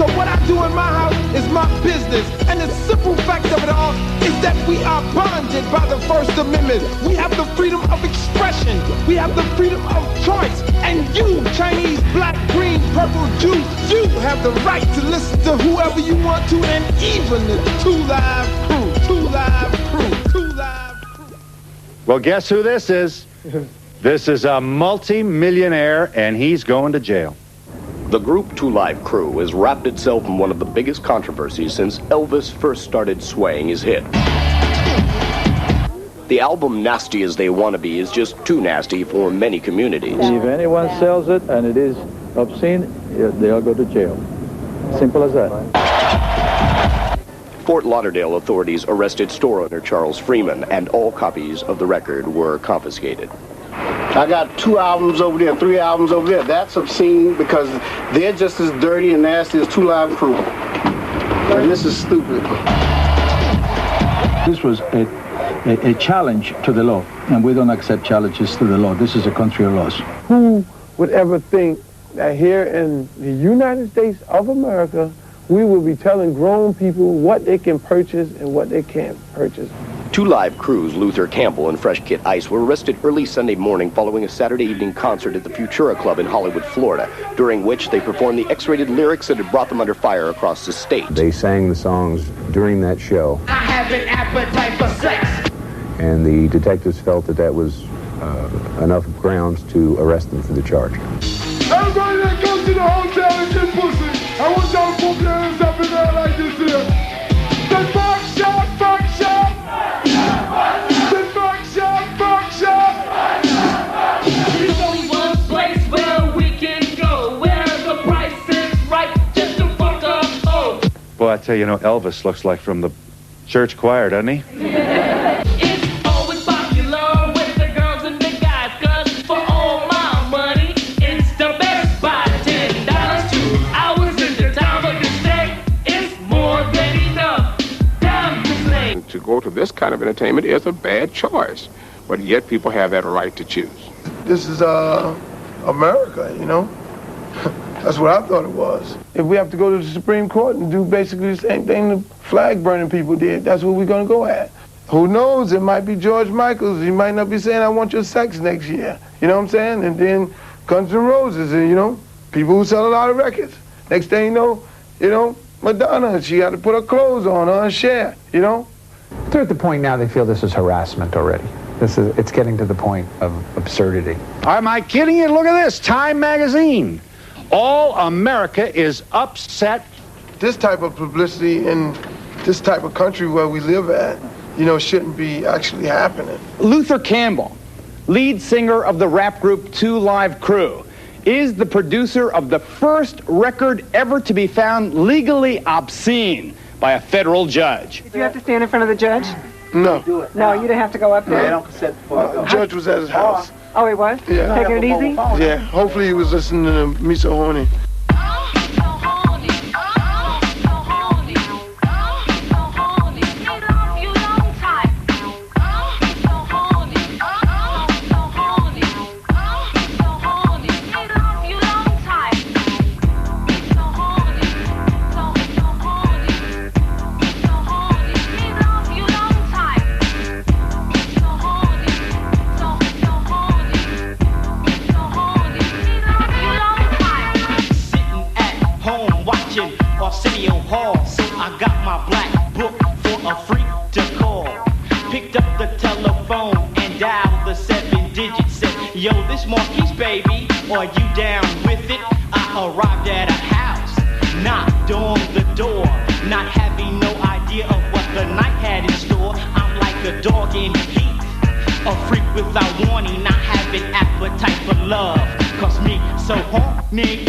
So what I do in my house is my business. And the simple fact of it all is that we are bonded by the First Amendment. We have the freedom of expression. We have the freedom of choice. And you, Chinese, black, green, purple, Jew, you have the right to listen to whoever you want to, and even the Two Live Crew. Two Live Crew. Two Live Crew. Well, guess who this is? This is a multi-millionaire, and he's going to jail. The group Two Live Crew has wrapped itself in one of the biggest controversies since Elvis first started swaying his hit. The album Nasty As They Wanna Be is just too nasty for many communities. If anyone sells it and it is obscene, they'll go to jail. Simple as that. Fort Lauderdale authorities arrested store owner Charles Freeman, and all copies of the record were confiscated. I got 2 albums over there, 3 albums over there. That's obscene because they're just as dirty and nasty as Two Live Crew. And this is stupid. This was a challenge to the law, and we don't accept challenges to the law. This is a country of laws. Who would ever think that here in the United States of America, we will be telling grown people what they can purchase and what they can't purchase? Two Live Crew's Luther Campbell and Fresh Kid Ice were arrested early Sunday morning following a Saturday evening concert at the Futura Club in Hollywood, Florida, during which they performed the X-rated lyrics that had brought them under fire across the state. They sang the songs during that show. I have an appetite for sex. And the detectives felt that that was enough grounds to arrest them for the charge. Everybody that comes to the hotel and get pussy, I want y'all to put your hands up in there like this here. The fuck shop, fuck shop. The fuck shop, fuck shop. There's only one place where we can go, where the price is right, just to fuck up. Oh. Boy, I tell you, Elvis looks like from the church choir, doesn't he? It's always popular with the girls and the guys, 'cause for all my money, it's the best buy. $10, 2 hours in the time of your stay. It's more than enough. Time to play. To go to this kind of entertainment is a bad choice, but yet people have that right to choose. This is America, That's what I thought it was. If we have to go to the Supreme Court and do basically the same thing the flag burning people did, that's what we're going to go at. Who knows? It might be George Michaels. He might not be saying, I want your sex next year. You know what I'm saying? And then Guns N' Roses, and, people who sell a lot of records. Next thing you know, Madonna, she had to put her clothes on her share, They're at the point now they feel this is harassment already. It's getting to the point of absurdity. Am I kidding you? Look at this, Time magazine. All America is upset. This type of publicity in this type of country where we live at, shouldn't be actually happening. Luther Campbell, lead singer of the rap group Two Live Crew, is the producer of the first record ever to be found legally obscene by a federal judge. Did you have to stand in front of the judge? No. No, you didn't have to go up there? The judge was at his house. Oh, he was? Yeah. Taking it easy? Yeah, hopefully he was listening to Me So Horny. Yo, this Marquise, baby, are you down with it? I arrived at a house, knocked on the door, not having no idea of what the night had in store. I'm like a dog in heat, a freak without warning, not having appetite for love. Cause me so horny.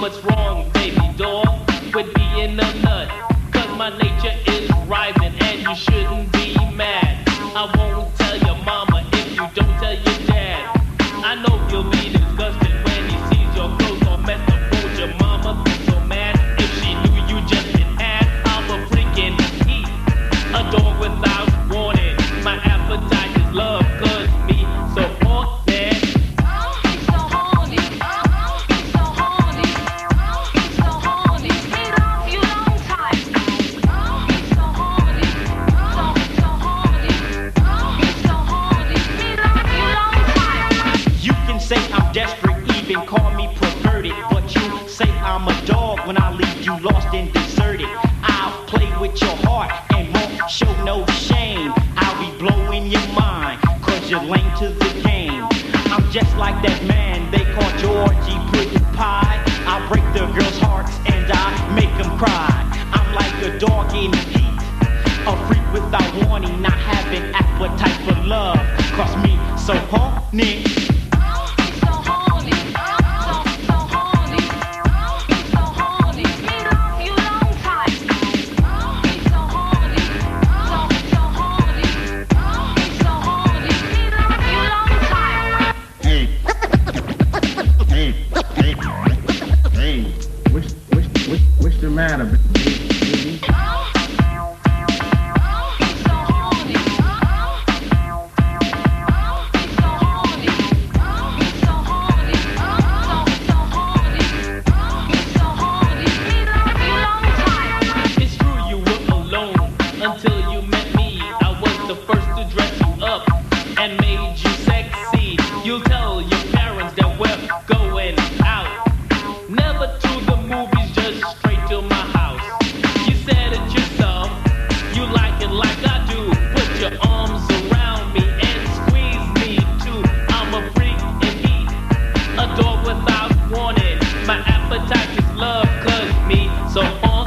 What's wrong, baby doll, with being a nut? Cause my nature is rising and you shouldn't be mad. I won't tell your mama if you don't tell your dad. I know you'll be disgusted when he sees your clothes. I'm desperate, even call me perverted. But you say I'm a dog when I leave you lost and deserted. I'll play with your heart and won't show no shame. I'll be blowing your mind, cause you're lame to the game. I'm just like that man they call Georgie Puddin' Pie. I break the girls' hearts and I make them cry. I'm like a dog in heat, a freak without warning, not having appetite for love. Cause me so horny. What's the matter, baby? It's true you were alone until you met me. I was the first to dress you up and made you sexy. You'll tell your parents that we're going out. Never to the movies, just straight to my house. You said it yourself, you like it like I do. Put your arms around me and squeeze me too. I'm a freak indeed, a dog without warning. My appetite is love, cause me so horny.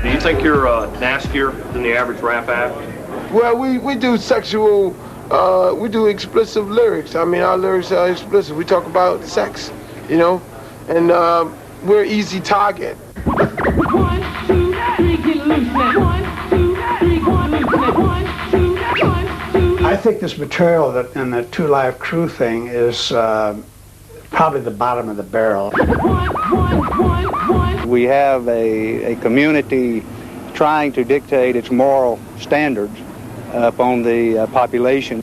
Do you think you're nastier than the average rap act? Well, we do sexual, we do explicit lyrics. I mean, our lyrics are explicit. We talk about sex, you know, and we're an easy target. 1, 2, 3, get loose now. 1, 2, 3, 1, loose now. 1, 2, 1, 2. I think this material that in the Two Live Crew thing is probably the bottom of the barrel. 1, 1, 1, 1. We have a community trying to dictate its moral standards upon the population.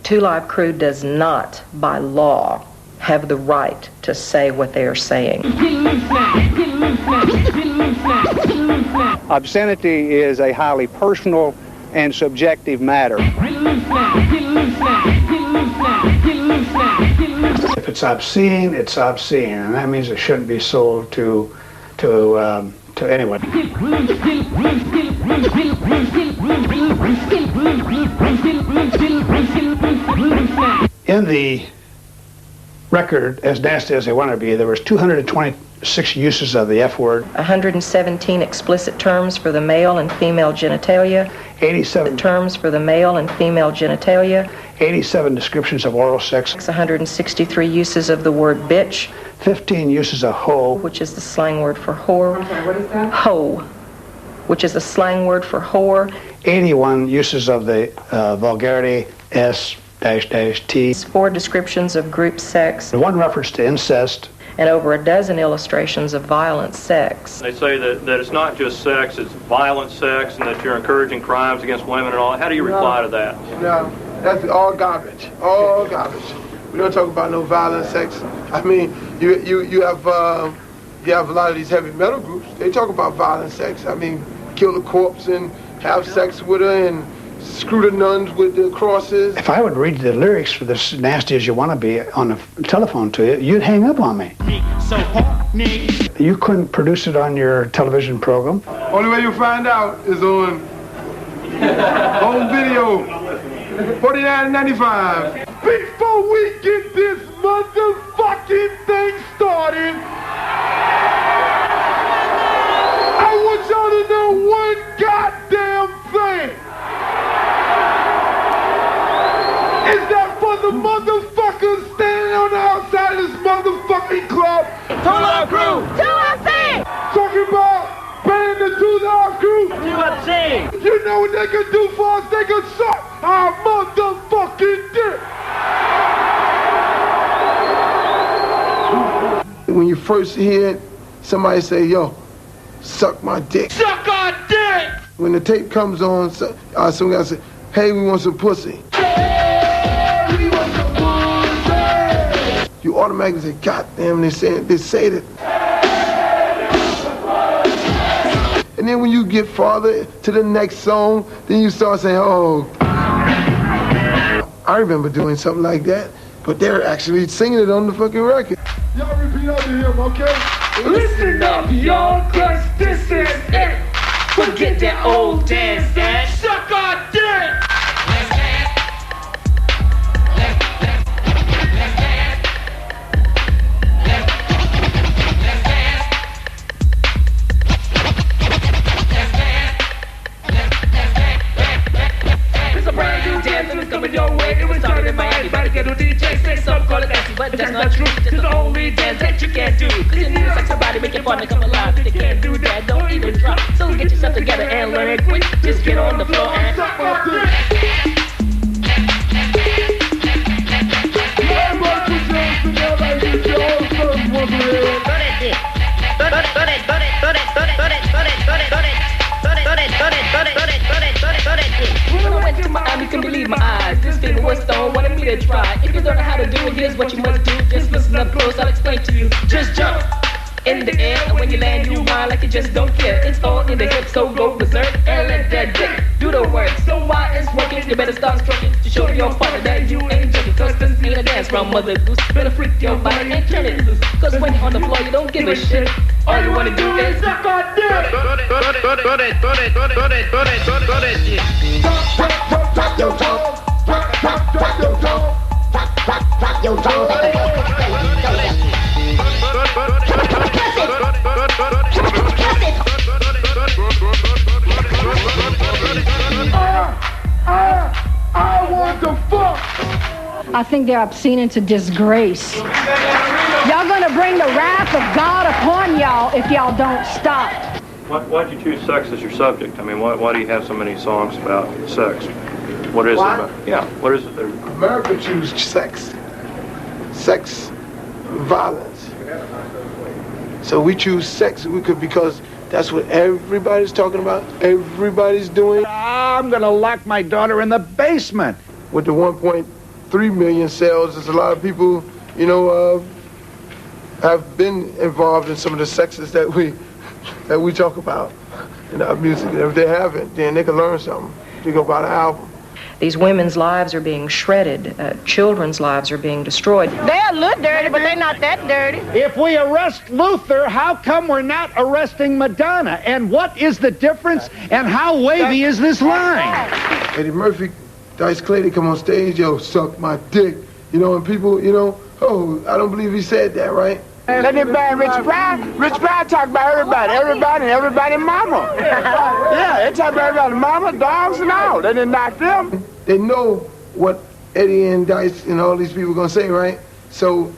Two Live Crew does not, by law, have the right to say what they are saying. Get loose now. Get loose now. Get loose now. Get loose now. Obscenity is a highly personal and subjective matter. Get loose now. Get loose now. Get loose now. Get loose now. Get loose now. If it's obscene, it's obscene, and that means it shouldn't be sold to anyone. In the record, As Nasty As They Want to Be, there was 226 uses of the F word. 117 explicit terms for the male and female genitalia. 87 terms for the male and female genitalia. 87 descriptions of oral sex. 163 uses of the word bitch. 15 uses of hoe, which is the slang word for whore. Okay, what is that? Hoe, which is the slang word for whore. 81 uses of the vulgarity S-T. 4 descriptions of group sex. 1 reference to incest. And over a dozen illustrations of violent sex. They say that it's not just sex, it's violent sex, and that you're encouraging crimes against women and all. How do you reply to that? No, that's all garbage. All garbage. We don't talk about no violent sex. I mean, you have a lot of these heavy metal groups. They talk about violent sex. I mean, kill the corpse and have sex with her and screw the nuns with the crosses. If I would read the lyrics for this Nasty As You Want to Be on the telephone to you, you'd hang up on me. So horny. You couldn't produce it on your television program. Only way you find out is on home video, $49.95. Before we get this motherfucking thing started, I want y'all to know one goddamn thing. Is that for the motherfuckers standing on the outside of this motherfucking club? Two Live Crew. U.S.A. Talking about banning the Two Live Crew. U.S.A. You know what they can do for us? They can suck our motherfucking dick. When you first hear somebody say, yo, suck my dick. Suck our dick! When the tape comes on, some guy say, hey, we want some pussy. You automatically say, God damn, they say that. And then when you get farther to the next song, then you start saying, oh. I remember doing something like that, but they're actually singing it on the fucking record. Y'all repeat after him, okay? Listen up, y'all, cause this is it. Forget that old dance and suck our dick. Let's dance. Let's dance. Let's dance. Let's dance. It's a brand new dance and it's coming your way. It was started in Miami by the ghetto DJ. Say some call it nasty, but that's not true. It's the only dance that you can't do. Cause you need to sex somebody, make it fun to come alive. If you can't do that, don't even try. So get yourself together and learn it quick. Just get on the floor and suck our dick. When I went to Miami, couldn't believe my eyes. This thing was stone, wanted me to try. If you don't know how to do it, here's what you must do. Just listen up close, I'll explain to you. Just jump in the air, and when you land, you whine like you just don't care. It's all in the hip, so go berserk and let that dick do the work. So while it's working, you better start stroking to show your partner that you ain't joking. Cause this ain't a dance from Mother Goose. Better freak your body and turn it loose. Cause when you're on the floor, you don't give a shit. All you wanna do is suck our dick. Drop your toes. Drop your toes. Drop your toes. I want the fuck. I think they're obscene and it's a disgrace. Y'all gonna bring the wrath of God upon y'all if y'all don't stop. Why'd you choose sex as your subject? I mean, why do you have so many songs about sex? What is it about? Yeah, what is it? America chooses sex. Sex, violence. So we choose sex because that's what everybody's talking about. Everybody's doing. I'm gonna lock my daughter in the basement. With the 1.3 million sales, there's a lot of people, have been involved in some of the sexes that we talk about in our music. And if they haven't, then they can learn something. They go buy the album. These women's lives are being shredded. Children's lives are being destroyed. They're a little dirty, but they're not that dirty. If we arrest Luther, how come we're not arresting Madonna? And what is the difference? And how wavy is this line? Eddie Murphy, Dice Clay, they come on stage, yo, suck my dick. And people, oh, I don't believe he said that, right? Let it ban Rich Brown. Rich Brown talk about everybody mama. Yeah, they talk about everybody mama, dogs and all. They didn't knock them. They know what Eddie and Dice and all these people are going to say, right? So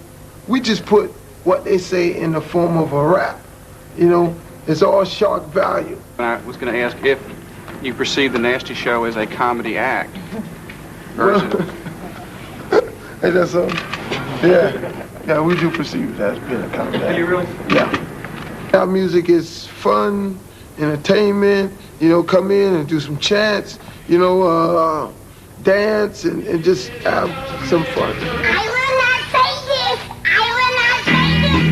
we just put what they say in the form of a rap. It's all shock value. I was going to ask if you perceive the Nasty Show as a comedy act. Or is it? Hey, that's yeah. Yeah, we do perceive that as being a comedy act. Do you really? Yeah. Our music is fun, entertainment, come in and do some chants, dance and just have some fun. I will not say this. I will not say this.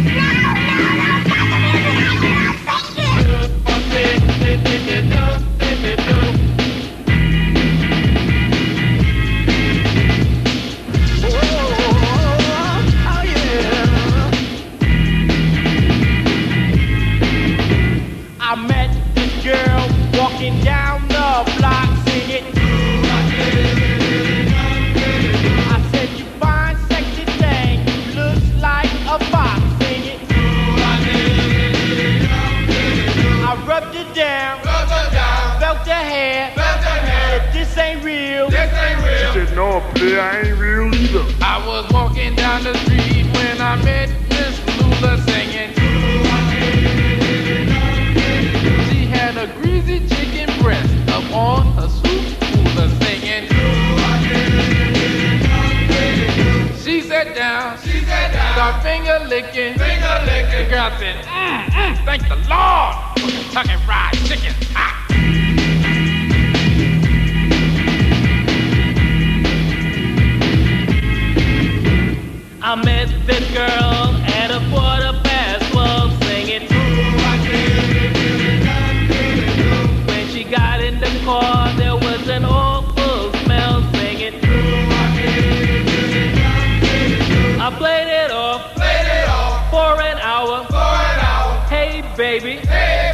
I met this girl walking down the block singing. I said, you fine, sexy thing, looks like a fox singing. I rubbed it down, felt the hair, said, this ain't real. She said, no, play, I ain't real either. I was walking down the street when I met Miss Lula singing. She had a greasy chicken breast up on her soup cooler singing. She sat down, started finger licking. The girl said, thank the Lord for Kentucky Fried Chicken. Ah. baby. Hey,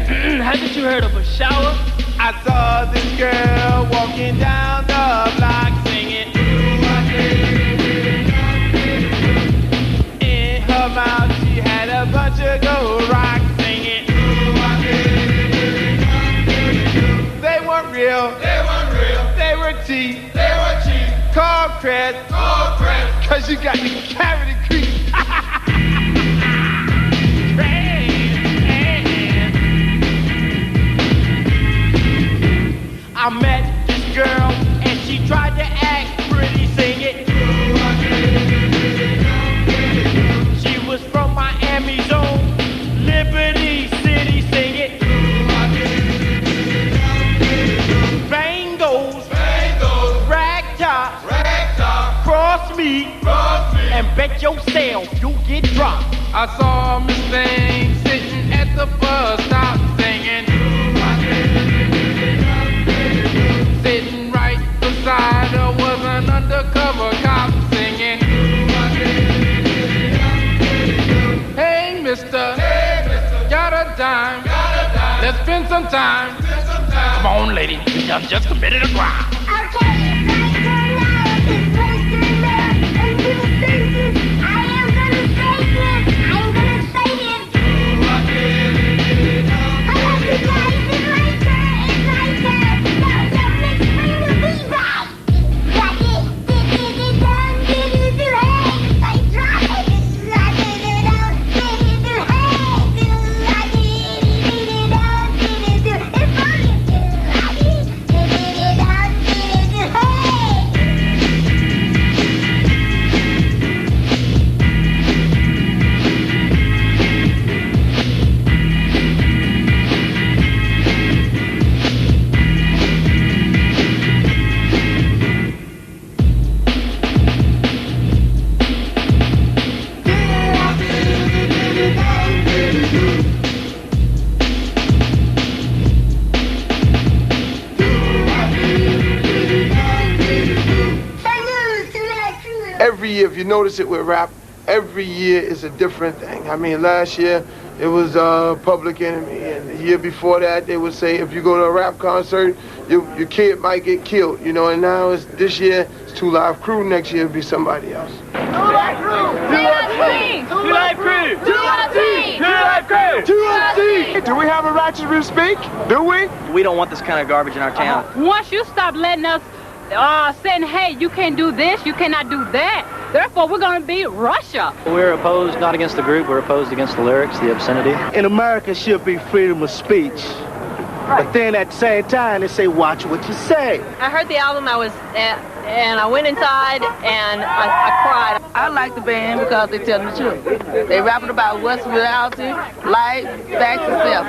baby. Haven't you heard of a shower? I saw this girl walking down the block singing. In her mouth she had a bunch of gold rocks singing. They weren't real. They weren't real. They were cheap. They were cheap. Cold crest. Cold crest. Cause you got the cavity creep. I met this girl and she tried to act pretty, sing it. She was from Miami's own Liberty City, sing it. Bangles, rag top, cross me, and bet yourself you'll get dropped. I saw Miss Thing sitting at the bus stop singing. Sitting right beside her was an undercover cop singing. Hey, mister, got a dime. Let's spend some time. Come on, lady, you done just committed a crime. Every year, if you notice it with rap, every year is a different thing. I mean, last year it was Public Enemy, and the year before that they would say if you go to a rap concert, your kid might get killed, you know. And now it's this year it's 2 Live Crew. Next year it'll be somebody else. 2 Live Crew! 2 Live Crew! 2 Live Crew! 2 Live Crew! 2 Live Crew! 2 Live Crew! Do we have a right to speak? Do we? We don't want this kind of garbage in our town. Once you stop letting us saying, hey, you can't do this, you cannot do that, therefore we're going to be Russia. We're opposed not against the group, we're opposed against the lyrics, the obscenity. In America should be freedom of speech. Right. But then at the same time, they say, watch what you say. I heard the album, and I went inside and I cried. I like the band because they tell the truth. They rapping about what's reality, life, facts, and self.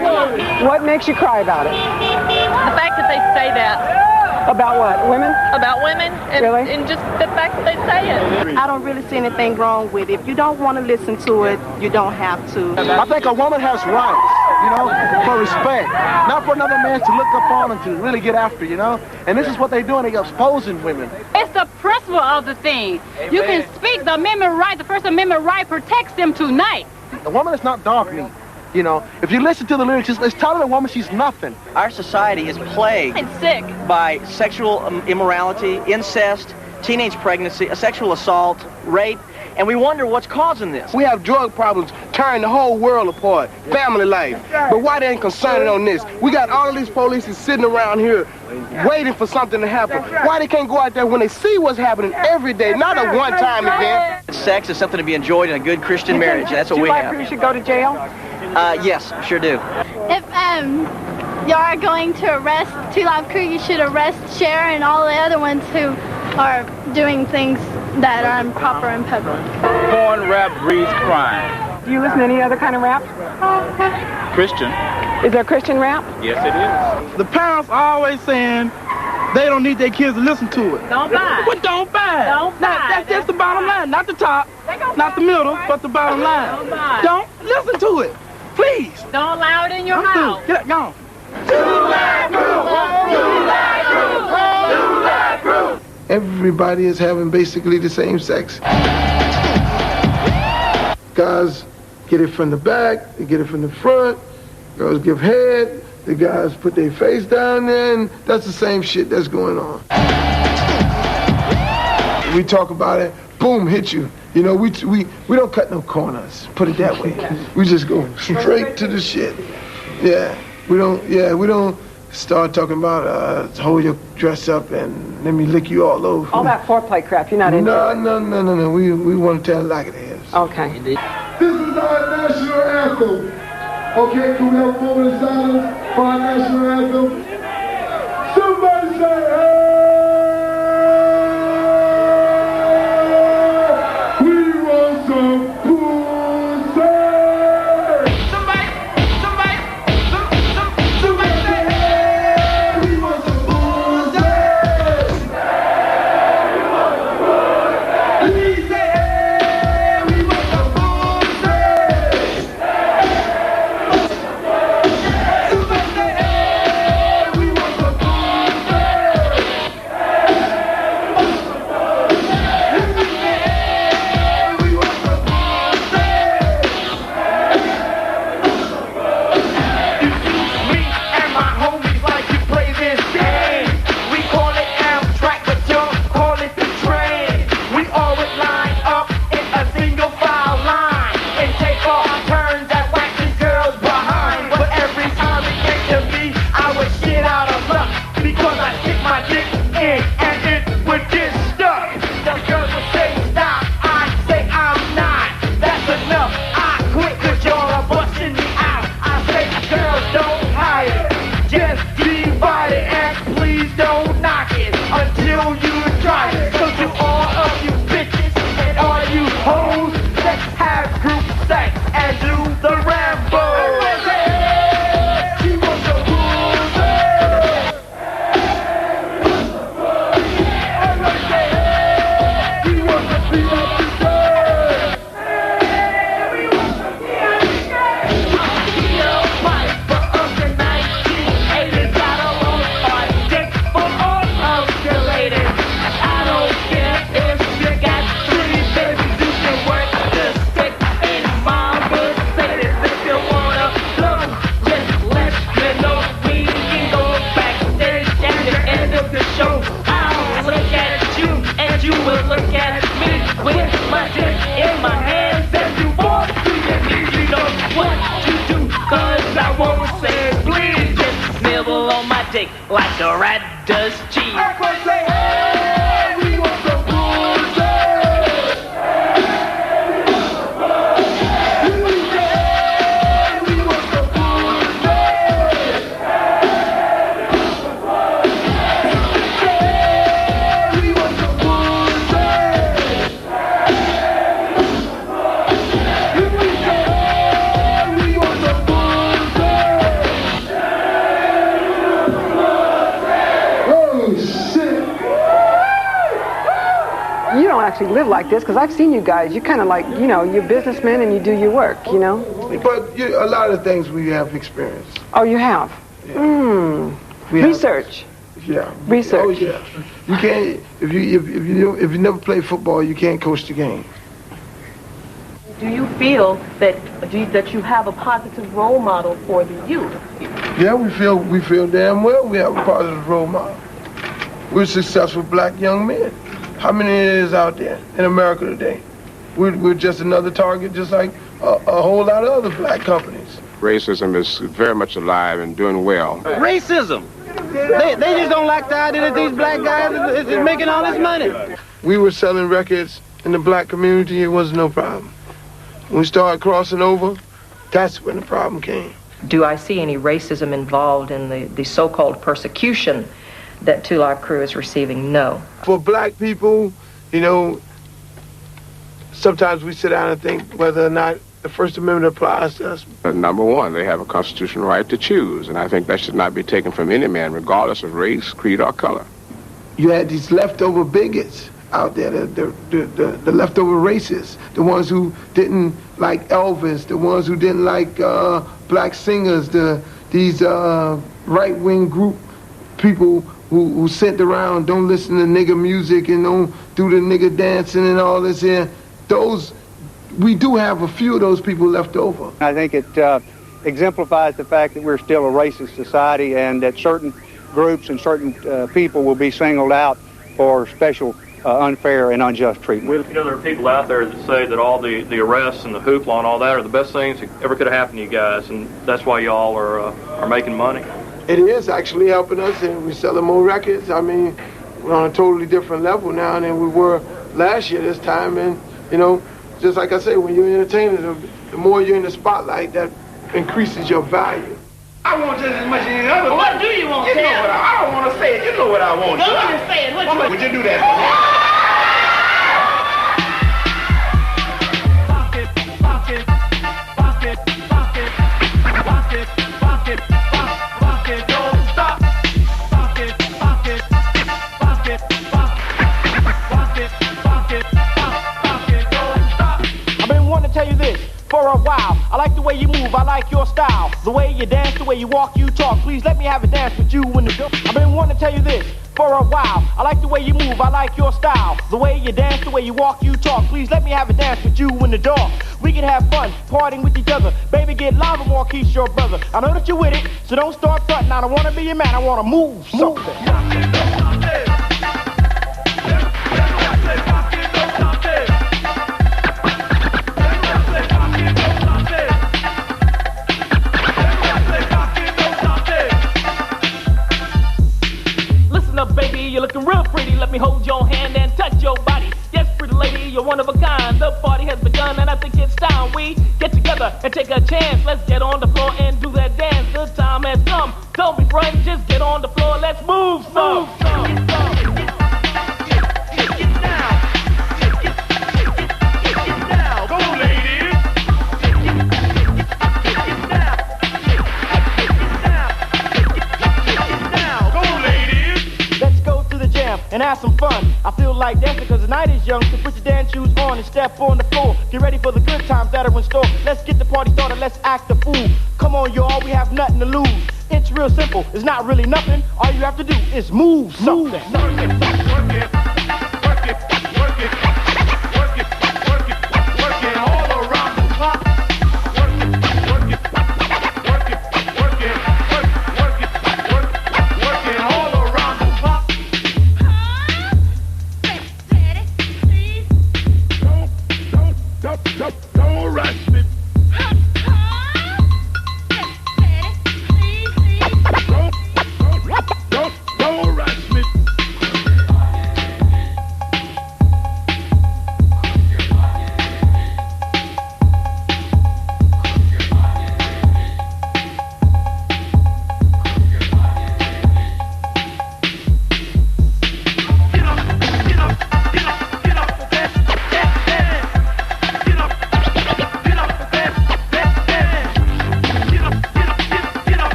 What makes you cry about it? The fact that they say that. About what? Women? About women, and, really? And just the fact that they say it. I don't really see anything wrong with it. If you don't want to listen to it, you don't have to. I think a woman has rights, you know, for respect. Not for another man to look up on and to really get after, you know? And this is what they're doing. They're exposing women. It's the principle of the thing. You can speak the amendment right. The First Amendment right protects them tonight. The woman is not dog meat. You know, if you listen to the lyrics, it's telling a woman she's nothing. Our society is plagued sick by sexual immorality, incest, teenage pregnancy, sexual assault, rape, and we wonder what's causing this. We have drug problems tearing the whole world apart, family life. But why they ain't concerned on this? We got all of these police sitting around here waiting for something to happen. Why they can't go out there when they see what's happening every day, not a one-time event? Sex is something to be enjoyed in a good Christian marriage. That's what we have. You should go to jail? Yes, sure do. If you are going to arrest 2 Live Crew, you should arrest Cher and all the other ones who are doing things that are improper in public. Porn rap breeds crime. Do you listen to any other kind of rap? Christian. Is there Christian rap? Yes, it is. The parents are always saying they don't need their kids to listen to it. Don't buy. What don't buy? Don't buy. That's the bottom line, not the top, not the middle, but the bottom line. Don't buy. Don't listen to it. Please. Don't allow it in your mouth. Get gone. 2 Live Crew! 2 Live Crew! 2 Live Crew! Everybody is having basically the same sex. Guys get it from the back, they get it from the front, Girls give head, the guys put their face down there, and that's the same shit that's going on. We talk about it, boom, hit you. You know, we don't cut no corners, put it that way. We just go straight to the shit. Yeah, we don't start talking about hold your dress up and let me lick you all over. All that foreplay crap, you're not into it. No. We want to tell it like it is. Okay. This is our national anthem. Okay, can we have a moment of silence for our national anthem? Somebody say, hey! We want some pussy! Somebody say, hey! We want some pussy! Please say, hey! We want some pussy! Like the rat does cheese. Live like this, because I've seen you guys. You kind of like, you know, you're businessmen and you do your work, you know. But a lot of things we have experienced. Oh, you have. Yeah. Research. Yeah. Research. Oh yeah. You can't if you never play football, you can't coach the game. Do you feel that you have a positive role model for the youth? Yeah, we feel damn well we have a positive role model. We're successful black young men. How many is out there in America today? We're just another target, just like a whole lot of other black companies. Racism is very much alive and doing well. Racism. They just don't like the idea that these black guys is making all this money. We were selling records in the black community, it was no problem. When we started crossing over, that's when the problem came. Do I see any racism involved in the so-called persecution that Two Live Crew is receiving? No. For black people, you know, sometimes we sit down and think whether or not the First Amendment applies to us. But number one, they have a constitutional right to choose, and I think that should not be taken from any man, regardless of race, creed, or color. You had these leftover bigots out there, the leftover racists, the ones who didn't like Elvis, the ones who didn't like black singers, these right-wing group people who sent around, don't listen to nigger music and don't do the nigger dancing and all this here. We do have a few of those people left over. I think exemplifies the fact that we're still a racist society and that certain groups and certain people will be singled out for special unfair and unjust treatment. You know, there are people out there that say that all the arrests and the hoopla and all that are the best things that ever could have happened to you guys, and that's why y'all are making money. It is actually helping us, and we're selling more records. I mean, we're on a totally different level now than we were last year this time, and, you know, just like I say, when you're an entertainer, the more you're in the spotlight, that increases your value. I want just as much as any other. What do you want? You know what I don't want to say it. You know what I want. Go on and say it. What would you do that for me? Tell you this for a while. I like the way you move, I like your style. The way you dance, the way you walk, you talk. Please let me have a dance with you in the door. I've been wanting to tell you this for a while. I like the way you move, I like your style. The way you dance, the way you walk, you talk. Please let me have a dance with you in the door. We can have fun, partying with each other. Baby, get live and walk, he's your brother. I know that you're with it, so don't start fronting. I don't want to be your man, I want to move something. Baby, you're looking real pretty. Let me hold your hand and touch your body. Yes, pretty lady, you're one of a kind. The party has begun and I think it's time we get together and take a chance. Let's get on the floor and do that dance. The time has come. Don't be frightened, just get on the floor. Let's move some. And have some fun. I feel like dancing because the night is young. So put your dance shoes on and step on the floor. Get ready for the good times that are in store. Let's get the party started, let's act a fool. Come on, y'all, we have nothing to lose. It's real simple, it's not really nothing. All you have to do is move something. Work it, work it, work it, work it, work it, work it, work it all around the clock. Work it, work it, work it, work it, work it, work it all around the clock. Don't rush me. Don't rush me.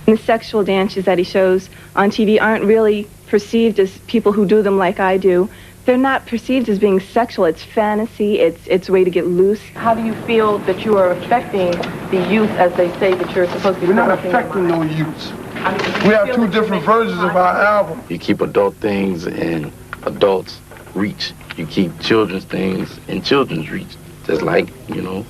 The sexual dances that he shows on TV aren't really perceived as people who do them like I do. They're not perceived as being sexual. It's fantasy. It's a way to get loose. How do you feel that you are affecting the youth as they say that you're supposed to be? We're not affecting no youth. We have two different versions of our album. You keep adult things in adults' reach. You keep children's things in children's reach. Just like, you know,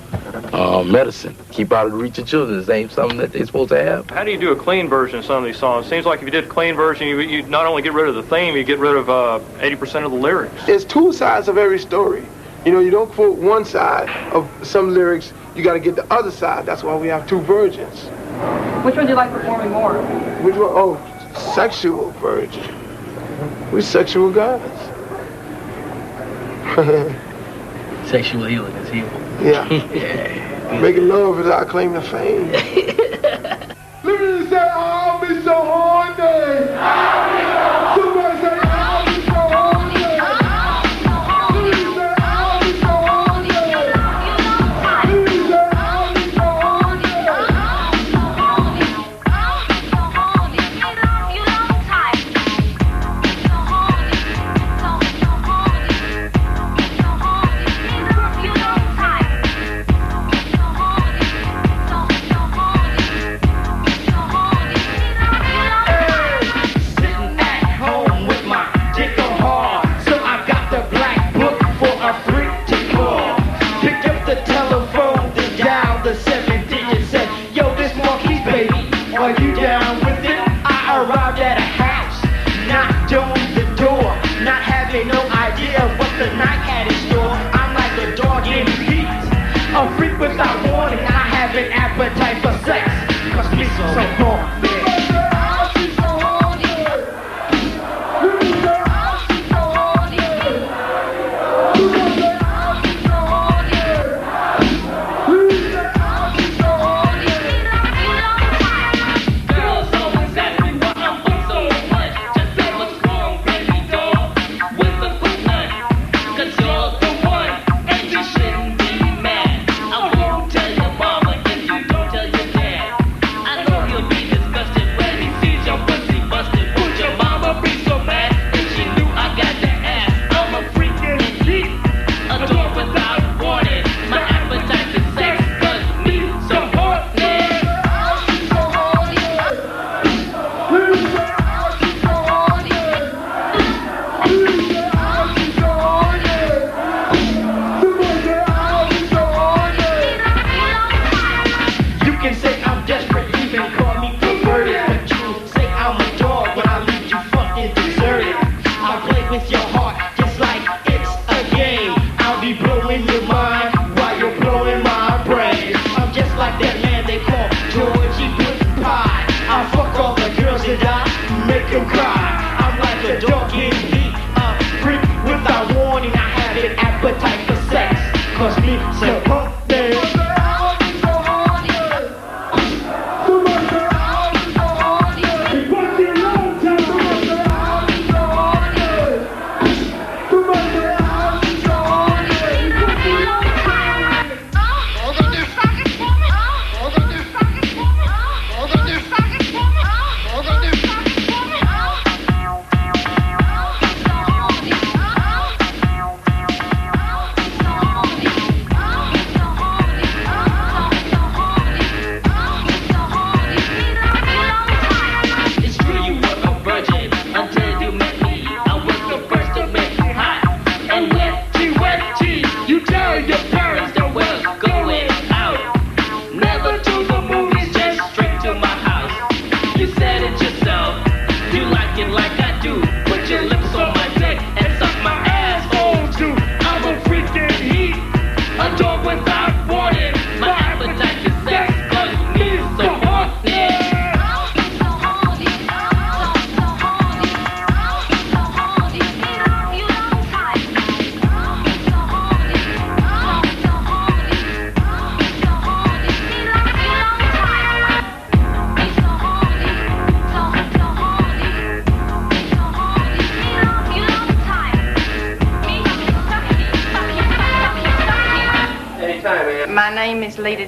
medicine. Keep out of the reach of children. This ain't something that they're supposed to have. How do you do a clean version of some of these songs? Seems like if you did a clean version, you not only get rid of the theme, you get rid of 80% of the lyrics. There's two sides of every story. You know, you don't quote one side of some lyrics, you got to get the other side. That's why we have two versions. Which one do you like performing more? Which one? Oh, sexual version. We sexual guys. Sexual healing is healing. Yeah. Yeah. Making love is our claim to fame. Let me say, oh, me so horny.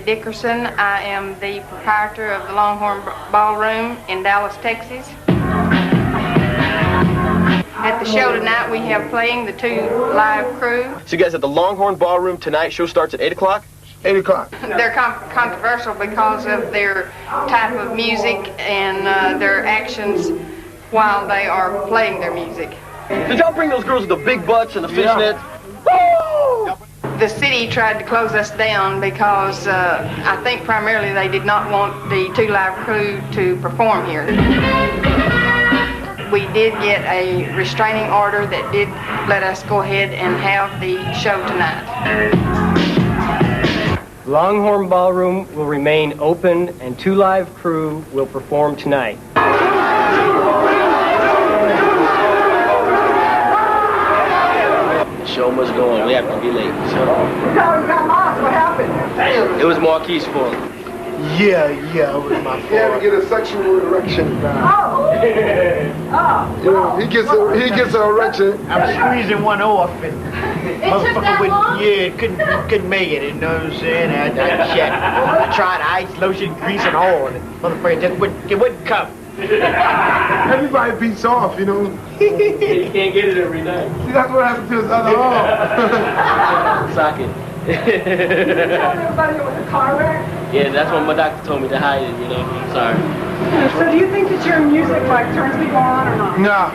Dickerson. I am the proprietor of the Longhorn Ballroom in Dallas, Texas. At the show tonight, we have playing the two live crew. So you guys at the Longhorn Ballroom tonight, show starts at 8 o'clock? 8 o'clock. They're controversial because of their type of music and their actions while they are playing their music. Did y'all bring those girls with the big butts and the fishnets? Woo! The city tried to close us down because I think primarily they did not want the two live crew to perform here. We did get a restraining order that did let us go ahead and have the show tonight. Longhorn Ballroom will remain open and two live crew will perform tonight. Show must go on. We have to be late. We got lost. What happened? It was Marquis' fault. Yeah, it was my fault. He had to get a sexual erection. You know, he gets an erection. I was squeezing one off and motherfucker couldn't make it, you know what I'm saying? I tried ice, lotion, grease, and all, and motherfucker just wouldn't come. Everybody beats off, you know. You can't get it every night. See, that's what happened to his other arm. Socket. You told everybody it was a car wreck? Yeah, that's what my doctor told me to hide it, you know. I'm sorry. So do you think that your music like turns people on or not? Nah.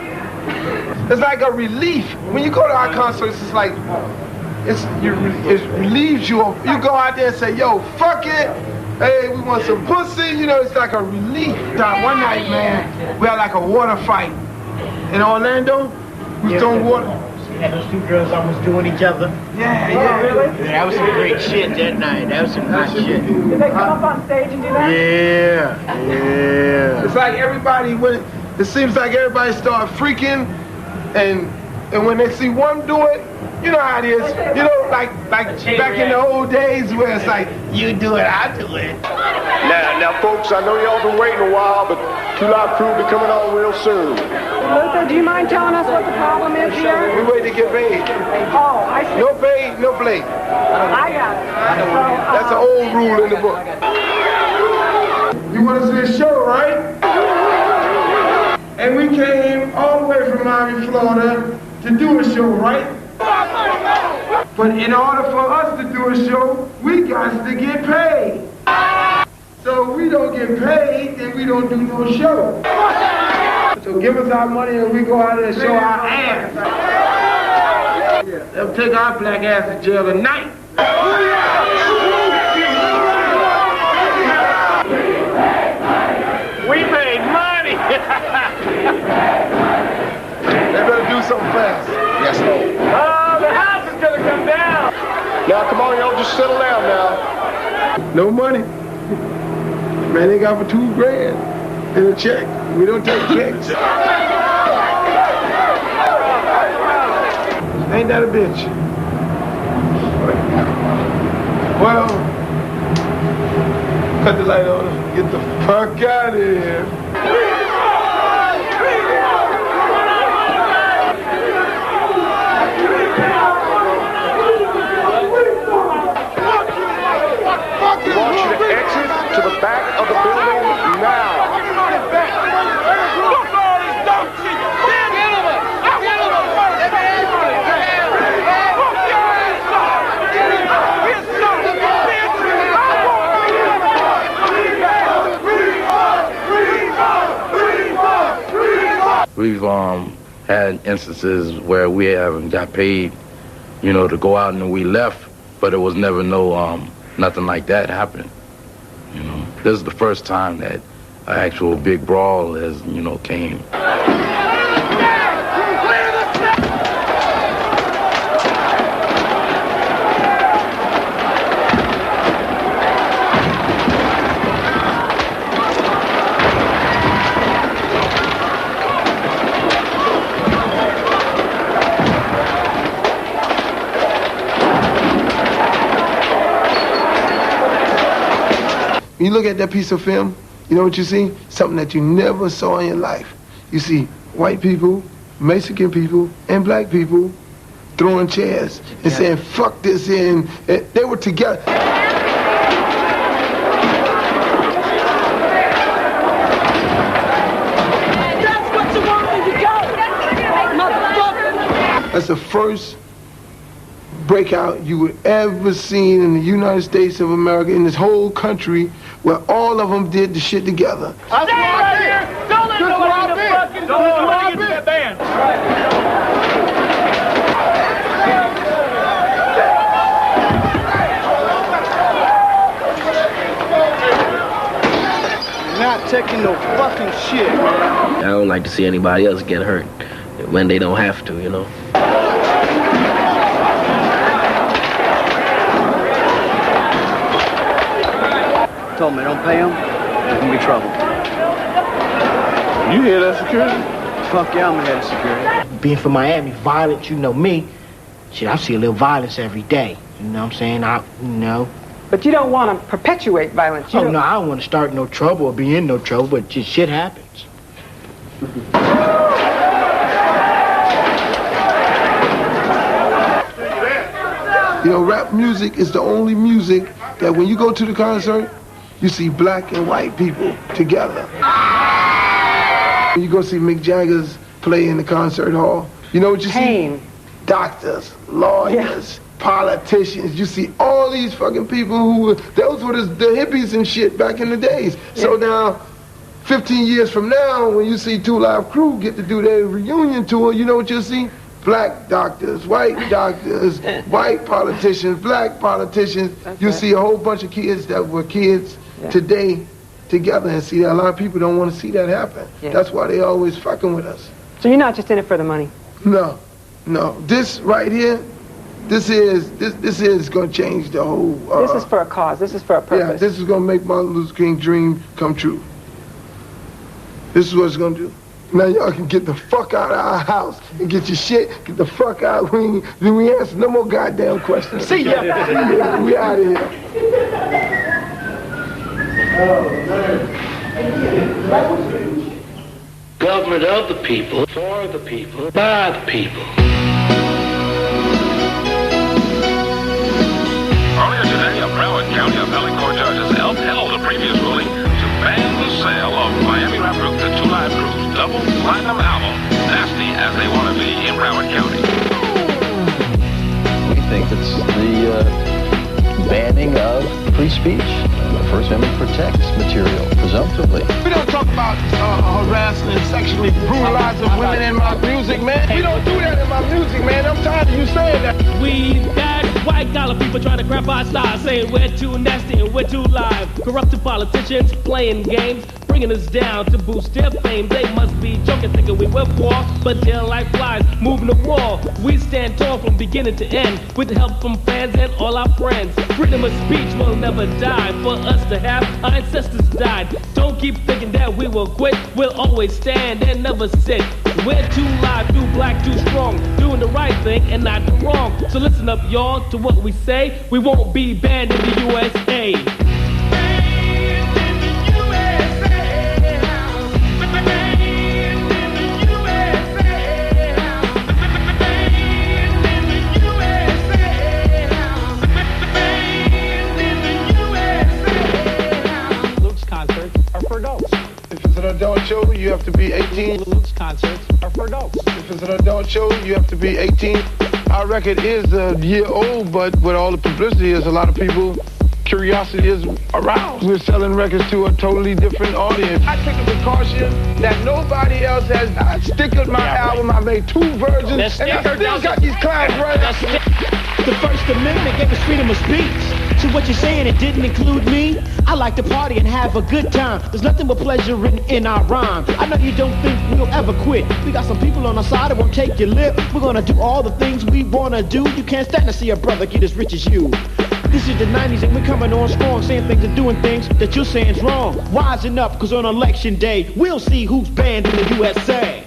It's like a relief. When you go to our concerts, it's like it relieves you. You go out there and say, yo, fuck it. Hey, we want some pussy. You know, it's like a relief. One night, man, we had like a water fight in Orlando. We was throwing water. And those two girls almost doing each other. Yeah. Really? Yeah, that was some great shit that night. That was some good shit. Did they come up on stage and do that? Yeah. It's like everybody, it seems like everybody start freaking, and when they see one do it, you know how it is. You know, like back in the old days where it's like, you do it, I do it. Now, folks, I know y'all been waiting a while, but 2 Live Crew will be coming on real soon. Luther, do you mind telling us what the problem is here? We wait to get paid. Oh, I see. No pay, no play. I got it. That's an old rule in the book. You want to see a show, right? And we came all the way from Miami, Florida to do a show, right? But in order for us to do a show, we got to get paid. So we don't get paid, then we don't do no show. So give us our money and we go out there and show our ass. They'll take our black ass to jail tonight. We made money. They better do something fast. Yes, Lord. Oh, the house is gonna come down. Now, come on, y'all, just settle down now. No money. Man, they got for $2 grand in a check. We don't take checks. Ain't that a bitch? Well, cut the light on. Get the fuck out of here. We want you to exit to the back of the building now. We've had instances where we haven't got paid, you know, to go out and we left, but it was never nothing like that happened. You know, this is the first time that an actual big brawl has, you know, came. When you look at that piece of film, you know what you see? Something that you never saw in your life. You see white people, Mexican people, and black people throwing chairs and saying, fuck this, and they were together. That's what you want me to go, motherfucker. That's the first breakout you would ever seen in the United States of America, in this whole country, where all of them did the shit together. That's where I've been. Don't let nobody get the fucking door. Don't let nobody get that band. Not taking no fucking shit, man. I don't like to see anybody else get hurt when they don't have to, you know. Told me don't pay them, there's gonna be trouble. You hear that, security? Fuck yeah, I'm head of security. Being from Miami, violence, you know me. Shit, I see a little violence every day. You know what I'm saying? But you don't want to perpetuate violence. Oh, no, I don't want to start no trouble or be in no trouble, but just shit happens. You know, rap music is the only music that when you go to the concert, you see black and white people together. When you go see Mick Jagger's play in the concert hall, you know what you see? Doctors, lawyers, politicians. You see all these fucking people who, those were the hippies and shit back in the days. So now, 15 years from now, when you see Two Live Crew get to do their reunion tour, you know what you'll see? Black doctors, white politicians, black politicians. You see a whole bunch of kids that were kids today together, and see that a lot of people don't want to see that happen. That's why they always fucking with us. So you're not just in it for the money? No. This right here, this is going to change the whole... this is for a cause. This is for a purpose. Yeah, this is going to make Martin Luther King's dream come true. This is what it's going to do. Now y'all can get the fuck out of our house and get your shit, get the fuck out. We answer no more goddamn questions. See ya. We out of here. Government of the people, for the people, by the people. Earlier today, a Broward County appellate court judge has upheld the previous ruling to ban the sale of Miami rap group the Two Live Crew's double platinum album, Nasty as They Want to Be, in Broward County. We think it's the banning of free speech. The First Amendment protects material, presumptively. We don't talk about harassing and sexually brutalizing women in my music, man. We don't do that in my music, man. I'm tired of you saying that. We bad white collar people trying to crap our style, saying we're too nasty and we're too live. Corrupted politicians playing games, bringing us down to boost their fame. They must be joking, thinking we were poor, but they're like flies moving the wall. We stand tall from beginning to end, with help from fans and all our friends. Freedom of speech will never die. For us to have, our ancestors died. Don't keep thinking that we will quit. We'll always stand and never sit. We're too live, too black, too strong, doing the right thing and not the wrong. So listen up, y'all, to what we say. We won't be banned in the U.S.A. If it's an adult show, you have to be 18. Luke's concerts are for adults. If it's an adult show, you have to be 18. Our record is a year old, but with all the publicity, there's a lot of people, curiosity is aroused. We're selling records to a totally different audience. I take a precaution that nobody else has. I stickered my album, I made 2 versions, and I still got these clowns running. The First Amendment gave us freedom of speech. So what you're saying, it didn't include me? I like to party and have a good time. There's nothing but pleasure written in our rhyme. I know you don't think we'll ever quit. We got some people on our side that won't take your lip. We're gonna do all the things we wanna do. You can't stand to see a brother get as rich as you. This is the 90s and we're coming on strong, saying things and doing things that you're saying's wrong. Wising up, cause on election day, we'll see who's banned in the USA.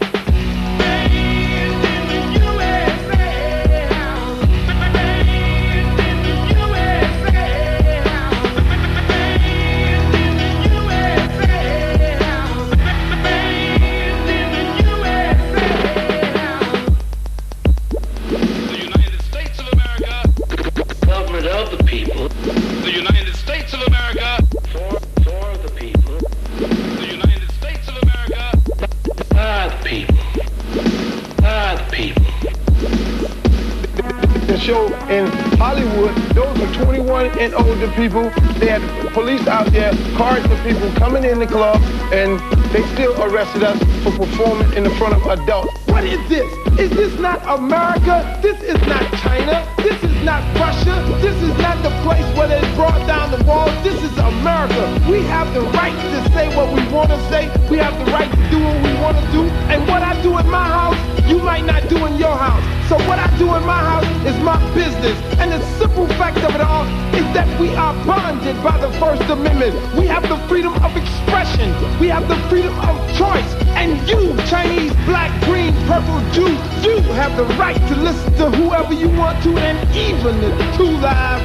Show in Hollywood, those are 21 and older people. They had police out there, cars of people coming in the club, and they still arrested us for performing in the front of adults. What is this? Is this not America? This is not China. This is not Russia. This is not the place where they brought down the walls. This is America. We have the right to say what we want to say. We have the right to do what we want to do. And what I do in my house, you might not do in your house. So what I do in my house is my business. And the simple fact of it all is that we are bonded by the First Amendment. We have the freedom of expression. We have the freedom of choice. And you, Chinese, black, green, purple, Jew, you have the right to listen to whoever you want to, and even the Two Live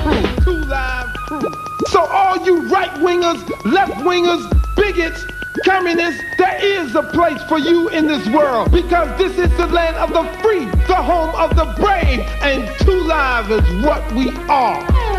Crew. right-wingers, left-wingers, bigots, communists, there is a place for you in this world because this is the land of the free, the home of the brave, and 2 Live is what we are.